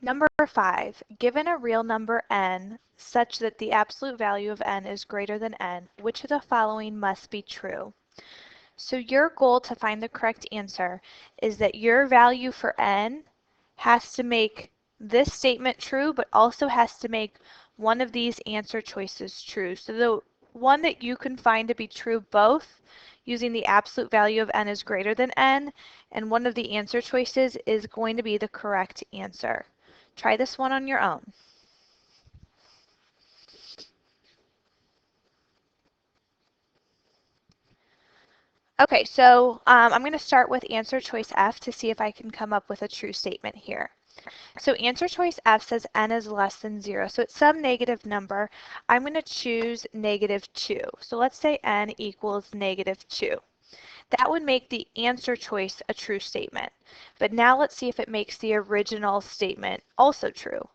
Number 5, given a real number n such that the absolute value of n is greater than n, which of the following must be true? So your goal to find the correct answer is that your value for n has to make this statement true, but also has to make one of these answer choices true. So the one that you can find to be true both using the absolute value of n is greater than n, and one of the answer choices is going to be the correct answer. Try this one on your own. Okay, so I'm going to start with answer choice F to see if I can come up with a true statement here. So answer choice F says n is less than 0. So it's some negative number. I'm going to choose -2. So let's say n equals -2. That would make the answer choice a true statement. But now let's see if it makes the original statement also true.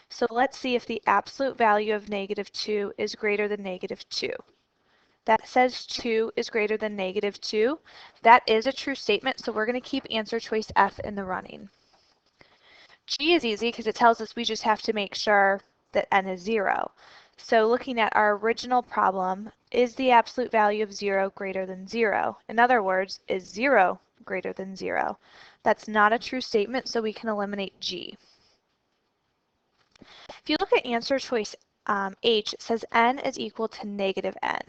So let's see if the absolute value of -2 is greater than -2. That says 2 is greater than -2. That is a true statement, so we're going to keep answer choice F in the running. G is easy because it tells us we just have to make sure that n is 0. So looking at our original problem, is the absolute value of 0 greater than 0? In other words, is 0 greater than 0? That's not a true statement, so we can eliminate G. If you look at answer choice H, it says n is equal to -n.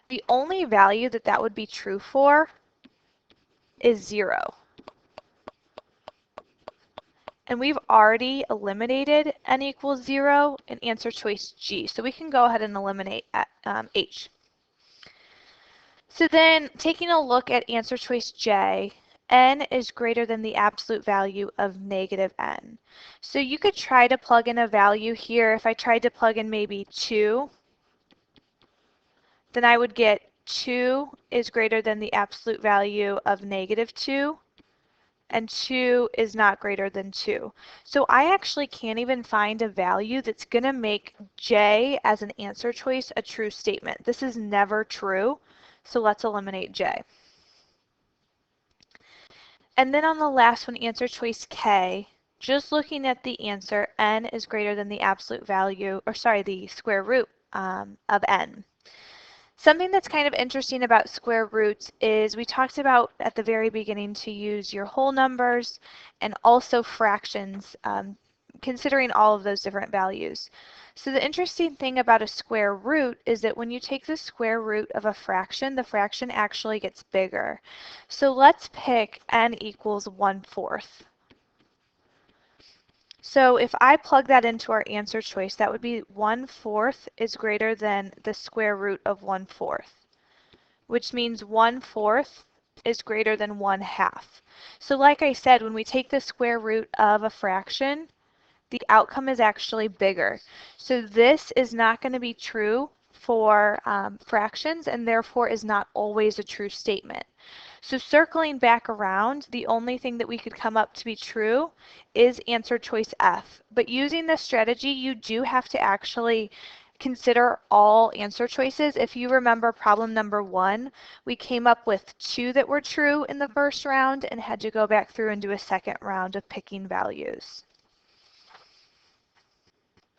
The only value that that would be true for is 0. And we've already eliminated n equals 0 in answer choice G. So we can go ahead and eliminate H. So then taking a look at answer choice J, n is greater than the absolute value of -n. So you could try to plug in a value here. If I tried to plug in maybe 2, then I would get 2 is greater than the absolute value of -2. And 2 is not greater than 2. So I actually can't even find a value that's going to make J as an answer choice a true statement. This is never true, so let's eliminate J. And then on the last one, answer choice K, just looking at the answer, n is greater than the absolute value, or sorry, the square root of n. Something that's kind of interesting about square roots is we talked about at the very beginning to use your whole numbers and also fractions, considering all of those different values. So the interesting thing about a square root is that when you take the square root of a fraction, the fraction actually gets bigger. So let's pick n equals 1/4. So if I plug that into our answer choice, that would be 1/4 is greater than the square root of 1/4, which means 1/4 is greater than 1/2. So like I said, when we take the square root of a fraction, the outcome is actually bigger. So this is not going to be true for fractions and therefore is not always a true statement. So circling back around, the only thing that we could come up to be true is answer choice F. But using this strategy, you do have to actually consider all answer choices. If you remember problem number 1, we came up with 2 that were true in the first round and had to go back through and do a second round of picking values.